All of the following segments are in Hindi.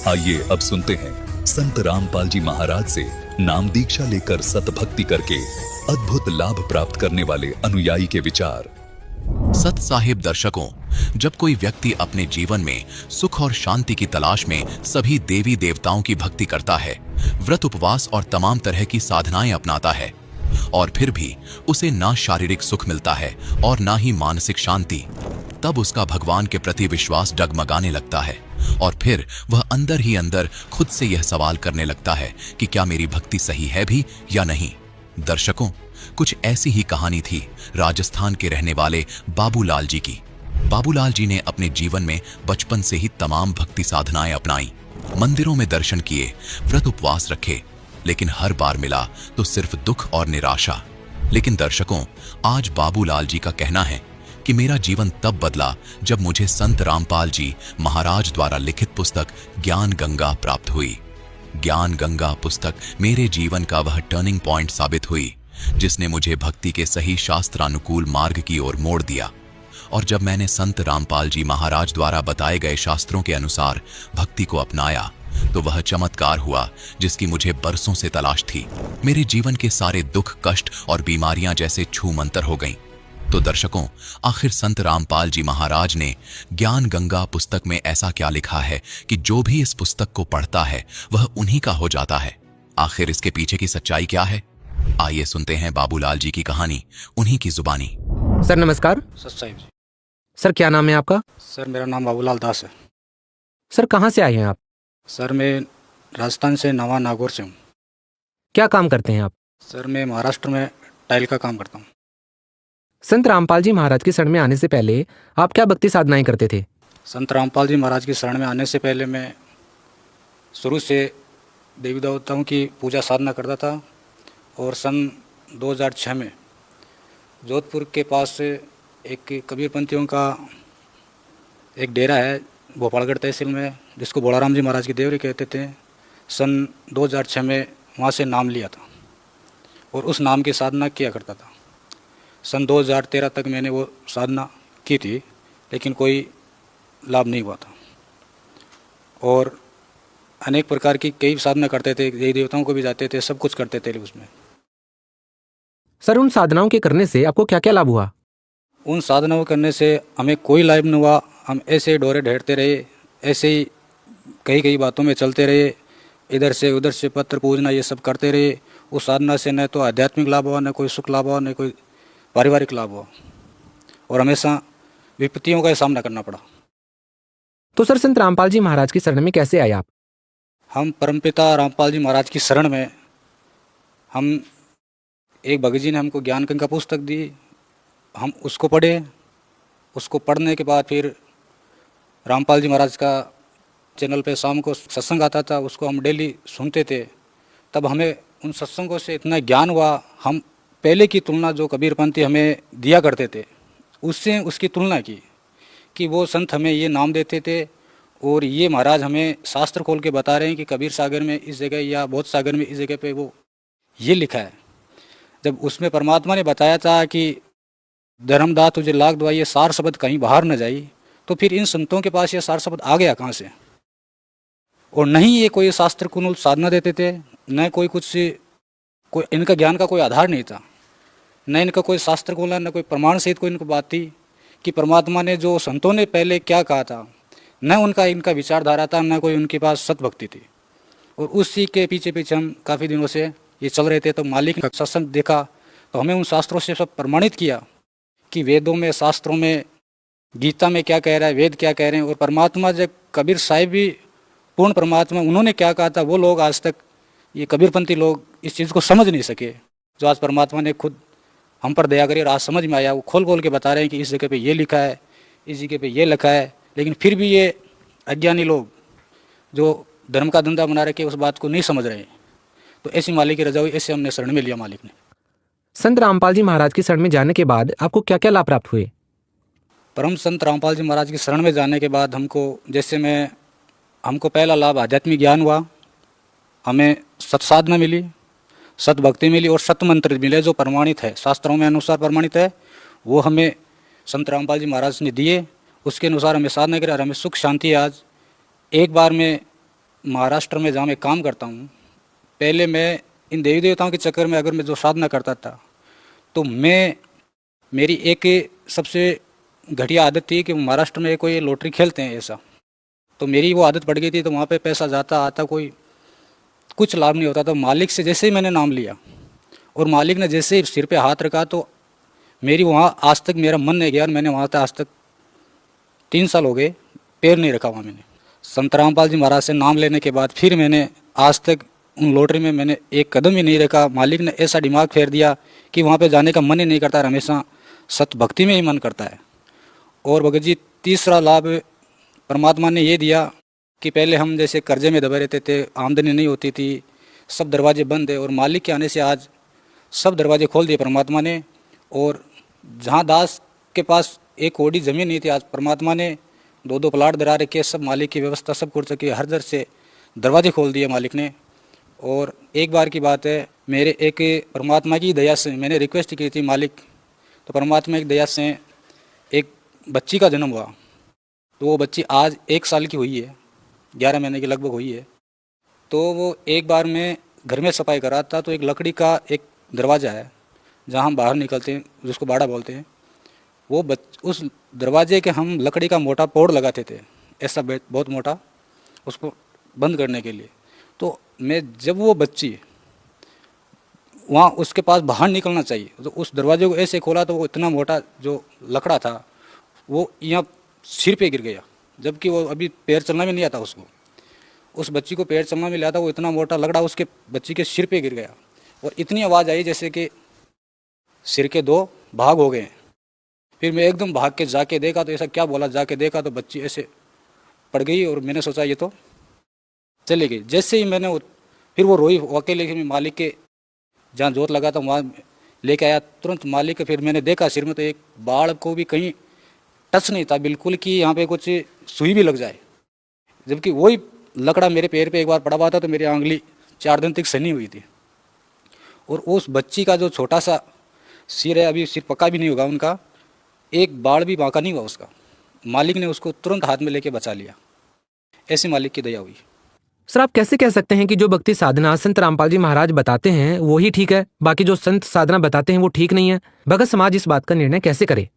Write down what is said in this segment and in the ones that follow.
आइए अब सुनते हैं संत रामपाल जी महाराज से नाम दीक्षा लेकर सतभक्ति करके अद्भुत लाभ प्राप्त करने वाले अनुयायी के विचार। सत साहिब दर्शकों, जब कोई व्यक्ति अपने जीवन में सुख और शांति की तलाश में सभी देवी देवताओं की भक्ति करता है, व्रत उपवास और तमाम तरह की साधनाएं अपनाता है, और फिर भी उसे ना शारीरिक सुख मिलता है और ना ही मानसिक शांति, तब उसका भगवान के प्रति विश्वास डगमगाने लगता है और फिर वह अंदर ही अंदर खुद से यह सवाल करने लगता है कि क्या मेरी भक्ति सही है भी या नहीं। दर्शकों, कुछ ऐसी ही कहानी थी राजस्थान के रहने वाले बाबूलाल जी की। बाबूलाल जी ने अपने जीवन में बचपन से ही तमाम भक्ति साधनाएं अपनाई, मंदिरों में दर्शन किए, व्रत उपवास रखे, लेकिन हर बार मिला तो सिर्फ दुख और निराशा। लेकिन दर्शकों, आज बाबूलाल जी का कहना है कि मेरा जीवन तब बदला जब मुझे संत रामपाल जी महाराज द्वारा लिखित पुस्तक ज्ञान गंगा प्राप्त हुई। ज्ञान गंगा पुस्तक मेरे जीवन का वह टर्निंग पॉइंट साबित हुई जिसने मुझे भक्ति के सही शास्त्रानुकूल मार्ग की ओर मोड़ दिया। और जब मैंने संत रामपाल जी महाराज द्वारा बताए गए शास्त्रों के अनुसार भक्ति को अपनाया तो वह चमत्कार हुआ जिसकी मुझे बरसों से तलाश थी। मेरे जीवन के सारे दुख, कष्ट और बीमारियां जैसे छूमंतर हो गईं। तो दर्शकों, आखिर संत रामपाल जी महाराज ने ज्ञान गंगा पुस्तक में ऐसा क्या लिखा है कि जो भी इस पुस्तक को पढ़ता है वह उन्हीं का हो जाता है। आखिर इसके पीछे की सच्चाई क्या है? आइए सुनते हैं बाबूलाल जी की कहानी उन्हीं की जुबानी। सर नमस्कार। सत साहिब जी। सर क्या नाम है आपका? सर मेरा नाम बाबूलाल दास है। सर कहाँ से आए हैं आप? सर मैं राजस्थान से नवा नागौर से हूँ। क्या काम करते हैं आप? सर मैं महाराष्ट्र में टाइल का काम करता हूँ। संत रामपाल जी महाराज की शरण में आने से पहले आप क्या भक्ति साधनाएं करते थे? संत रामपाल जी महाराज की शरण में आने से पहले मैं शुरू से देवी देवताओं की पूजा साधना करता था, और सन 2006 में जोधपुर के पास से एक कबीरपंथियों का एक डेरा है भोपालगढ़ तहसील में, जिसको बोड़ाराम जी महाराज की देवरी कहते थे। सन 2006 में वहाँ से नाम लिया था और उस नाम की साधना किया करता था। सन 2013 तक मैंने वो साधना की थी, लेकिन कोई लाभ नहीं हुआ था, और अनेक प्रकार की कई साधना करते थे, देवी देवताओं को भी जाते थे, सब कुछ करते थे उसमें। सर उन साधनाओं के करने से आपको क्या क्या लाभ हुआ? उन साधनाओं करने से हमें कोई लाभ नहीं हुआ। हम ऐसे ही डोरे ढेरते रहे, ऐसे ही कई कई बातों में चलते रहे, इधर से उधर से पत्र पूजना ये सब करते रहे। उस साधना से न तो आध्यात्मिक लाभ हुआ, न कोई सुख लाभ हुआ, न कोई पारिवारिक लाभ हुआ, और हमेशा विपत्तियों का सामना करना पड़ा। तो सर संत रामपाल जी महाराज की शरण में कैसे आए आप? हम परमपिता रामपाल जी महाराज की शरण में, हम एक भगत जी ने हमको ज्ञान गंगा पुस्तक दी, हम उसको पढ़े। उसको पढ़ने के बाद फिर रामपाल जी महाराज का चैनल पे शाम को सत्संग आता था, उसको हम डेली सुनते थे। तब हमें उन सत्संगों से इतना ज्ञान हुआ, हम पहले की तुलना जो कबीरपंथी हमें दिया करते थे उससे उसकी तुलना की कि वो संत हमें ये नाम देते थे, और ये महाराज हमें शास्त्र खोल के बता रहे हैं कि कबीर सागर में इस जगह या बोध सागर में इस जगह पे वो ये लिखा है। जब उसमें परमात्मा ने बताया था कि धर्मदास तुझे लाख दुआ, ये सार शब्द कहीं बाहर न जाई, तो फिर इन संतों के पास ये सार शब्द आ गया कहाँ से? और नहीं ये कोई शास्त्र कुल साधना देते थे, न कोई कुछ, कोई इनका ज्ञान का कोई आधार नहीं था, न इनका कोई शास्त्र कुल, न कोई प्रमाण सहित कोई इनको बात थी कि परमात्मा ने जो संतों ने पहले क्या कहा था, न उनका इनका विचारधारा था, न कोई उनके पास सतभक्ति थी। और उसी के पीछे पीछे हम काफ़ी दिनों से ये चल रहे थे। तो मालिक का सत्संग देखा तो हमें उन शास्त्रों से सब प्रमाणित किया कि वेदों में, शास्त्रों में, गीता में क्या कह रहा है, वेद क्या कह रहे हैं, और परमात्मा जब कबीर साहिब भी पूर्ण परमात्मा उन्होंने क्या कहा था, वो लोग आज तक, ये कबीरपंथी लोग इस चीज़ को समझ नहीं सके, जो आज परमात्मा ने खुद हम पर दया करी और आज समझ में आया। वो खोल खोल के बता रहे हैं कि इस जगह पे ये लिखा है, इस जगह पे ये लिखा है, लेकिन फिर भी ये अज्ञानी लोग जो धर्म का धंधा बना रखे उस बात को नहीं समझ रहे। तो ऐसी मालिक की रजा हुई, ऐसे हमने शरण में लिया मालिक ने। संत रामपाल जी महाराज की शरण में जाने के बाद आपको क्या क्या लाभ प्राप्त हुए? परम संत रामपाल जी महाराज की शरण में जाने के बाद हमको पहला लाभ आध्यात्मिक ज्ञान हुआ, हमें सत्साधना मिली, सतभक्ति मिली, और सतमंत्र मिले जो प्रमाणित है, शास्त्रों में अनुसार प्रमाणित है, वो हमें संत रामपाल जी महाराज ने दिए। उसके अनुसार हमें साधना करें और हमें सुख शांति आज एक बार में महाराष्ट्र में जहाँ मैं काम करता हूँ, पहले मैं इन देवी देवताओं के चक्कर में अगर मैं जो साधना करता था, तो मेरी एक सबसे घटिया आदत थी कि महाराष्ट्र में कोई लॉटरी खेलते हैं ऐसा, तो मेरी वो आदत पड़ गई थी। तो वहाँ पे पैसा जाता आता कोई कुछ लाभ नहीं होता। तो मालिक से जैसे ही मैंने नाम लिया और मालिक ने जैसे ही सिर पे हाथ रखा, तो मेरी वहाँ आज तक मेरा मन नहीं गया और मैंने वहाँ तक आज तक 3 साल हो गए पैर नहीं रखा वहाँ मैंने। संत रामपाल जी महाराज से नाम लेने के बाद फिर मैंने आज तक उन लॉटरी में मैंने एक कदम ही नहीं रखा। मालिक ने ऐसा दिमाग फेर दिया कि वहाँ पे जाने का मन ही नहीं करता, हमेशा सत भक्ति में ही मन करता है। और भगत जी, तीसरा लाभ परमात्मा ने ये दिया कि पहले हम जैसे कर्जे में दबे रहते थे, आमदनी नहीं होती थी, सब दरवाजे बंद है, और मालिक के आने से आज सब दरवाजे खोल दिए परमात्मा ने। और जहाँ दास के पास एक कोड़ी ज़मीन नहीं थी, आज परमात्मा ने 2-2 प्लाट दरा रखे, सब मालिक की व्यवस्था सब कर सके, हर दर से दरवाजे खोल दिए मालिक ने। और एक बार की बात है, मेरे एक परमात्मा की दया से मैंने रिक्वेस्ट की थी मालिक, तो परमात्मा की दया से एक बच्ची का जन्म हुआ। तो वो बच्ची आज 1 साल की हुई है, 11 महीने की लगभग हुई है। तो वो एक बार मैं घर में सफाई कर रहा था, तो एक लकड़ी का एक दरवाज़ा है जहाँ हम बाहर निकलते हैं, जिसको बाड़ा बोलते हैं, वो उस दरवाजे के हम लकड़ी का मोटा पोड़ लगाते थे, ऐसा बहुत मोटा, उसको बंद करने के लिए। तो मैं जब वो बच्ची वहाँ उसके पास बाहर निकलना चाहिए, तो उस दरवाजे को ऐसे खोला तो वो इतना मोटा जो लकड़ा था वो यहाँ सिर पे गिर गया, जबकि वो अभी पैर चलना भी नहीं आता उसको। उस बच्ची को पैर चलना भी नहीं आता, वो इतना मोटा लकड़ा उसके बच्ची के सिर पे गिर गया और इतनी आवाज़ आई जैसे कि सिर के 2 भाग हो गए। फिर मैं एकदम भाग के जाके देखा, तो ऐसा क्या बोला, जाके देखा तो बच्ची ऐसे पड़ गई और मैंने सोचा ये तो चली गई। जैसे ही मैंने फिर वो रोई अकेले, मैं मालिक के जहाँ जोत लगा था वहाँ लेके आया तुरंत मालिक के। फिर मैंने देखा सिर में तो एक बाढ़ को भी कहीं टच नहीं था बिल्कुल कि यहाँ पे कुछ सुई भी लग जाए, जबकि वही लकड़ा मेरे पैर पे एक बार पड़ा हुआ था तो मेरी आंगली 4 दिन तक सनी हुई थी। और उस बच्ची का जो छोटा सा सिर है, अभी सिर पका भी नहीं होगा उनका, एक बाढ़ भी बांका नहीं हुआ उसका। मालिक ने उसको तुरंत हाथ में लेके बचा लिया, ऐसे मालिक की दया हुई। सर, आप कैसे कह सकते हैं कि जो भक्ति साधना संत रामपाल जी महाराज बताते हैं वो ही ठीक है, बाकी जो संत साधना बताते हैं वो ठीक नहीं है? भगत समाज इस बात का निर्णय कैसे करे?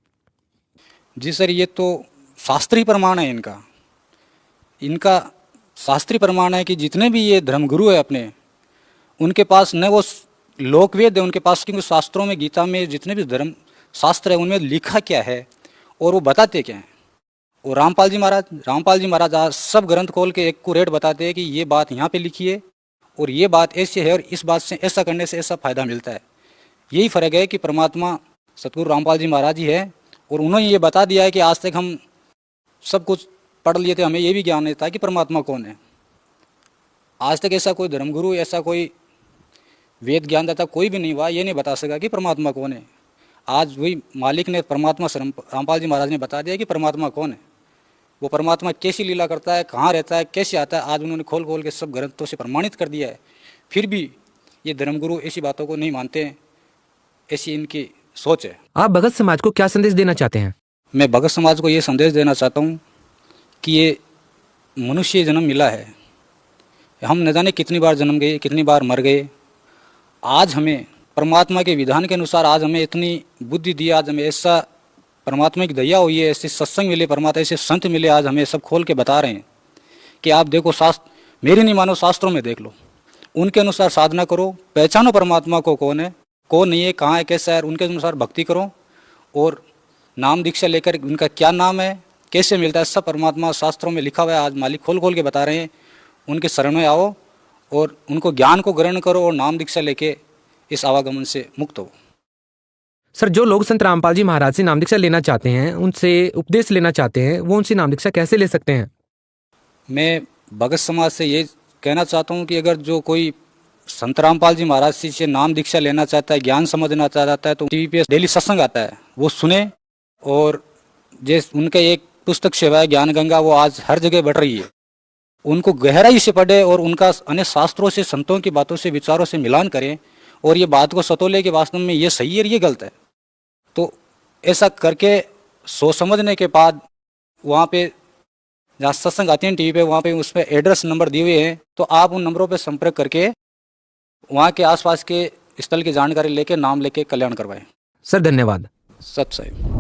जी सर, ये तो शास्त्रीय प्रमाण है इनका शास्त्रीय प्रमाण है कि जितने भी ये धर्मगुरु है अपने, उनके पास न वो लोकवेद है उनके पास, क्योंकि शास्त्रों में गीता में जितने भी धर्म शास्त्र है उनमें लिखा क्या है और वो बताते क्या हैं। और रामपाल जी महाराज आज सब ग्रंथ खोल के एक्यूरेट बताते हैं कि ये बात यहाँ पे लिखी है और ये बात ऐसी है और इस बात से ऐसा करने से ऐसा फ़ायदा मिलता है। यही फ़र्क है कि परमात्मा सतगुरु रामपाल जी महाराज ही है और उन्होंने ये बता दिया है कि आज तक हम सब कुछ पढ़ लिए थे, हमें ये भी ज्ञान नहीं था कि परमात्मा कौन है। आज तक ऐसा कोई धर्मगुरु, ऐसा कोई वेद ज्ञानदाता कोई भी नहीं हुआ, ये नहीं बता सका कि परमात्मा कौन है। आज वही मालिक ने परमात्मा रामपाल जी महाराज ने बता दिया कि परमात्मा कौन है, वो परमात्मा कैसी लीला करता है, कहाँ रहता है, कैसे आता है, आज उन्होंने खोल खोल के सब ग्रंथों से प्रमाणित कर दिया है। फिर भी ये धर्मगुरु ऐसी बातों को नहीं मानते हैं, ऐसी इनकी सोच है। आप भगत समाज को क्या संदेश देना चाहते हैं? मैं भगत समाज को ये संदेश देना चाहता हूँ कि ये मनुष्य जन्म मिला है, हम न जाने कितनी बार जन्म गए, कितनी बार मर गए। आज हमें परमात्मा के विधान के अनुसार आज हमें इतनी बुद्धि दी, आज हमें ऐसा परमात्मा की दया हुई है, ऐसे सत्संग मिले, परमात्मा ऐसे संत मिले, आज हमें सब खोल के बता रहे हैं कि आप देखो, शास्त्र मेरी नहीं मानो, शास्त्रों में देख लो, उनके अनुसार साधना करो, पहचानो परमात्मा को कौन है, कौन नहीं है, कहाँ है, कैसा है, उनके अनुसार भक्ति करो और नाम दीक्षा लेकर उनका क्या नाम है, कैसे मिलता है, सब परमात्मा शास्त्रों में लिखा हुआ है। आज मालिक खोल खोल के बता रहे हैं, उनके शरण में आओ और उनको ज्ञान को ग्रहण करो और नाम दीक्षा लेके इस आवागमन से मुक्त हो। सर, जो लोग संत रामपाल जी महाराज से नाम दीक्षा लेना चाहते हैं, उनसे उपदेश लेना चाहते हैं, वो उनसे नाम दीक्षा कैसे ले सकते हैं? मैं भगत समाज से ये कहना चाहता हूँ कि अगर जो कोई संत रामपाल जी महाराज से नाम दीक्षा लेना चाहता है, ज्ञान समझना चाहता है, तो टीवी पे डेली सत्संग आता है, वो सुने। और जैसे उनका एक पुस्तक सेवा है ज्ञान गंगा, वो आज हर जगह बढ़ रही है, उनको गहराई से पढ़े और उनका अन्य शास्त्रों से, संतों की बातों से, विचारों से मिलान करें और ये बात को सतोले कि वास्तव में ये सही है, ये गलत है। तो ऐसा करके सोच समझने के बाद वहाँ पे जहाँ सत्संग आती है टीवी पे, वहाँ पे उसमें एड्रेस नंबर दिए हुए हैं, तो आप उन नंबरों पे संपर्क करके वहाँ के आसपास के स्थल की जानकारी लेके नाम लेके कल्याण करवाएं। सर धन्यवाद। सत साहिब।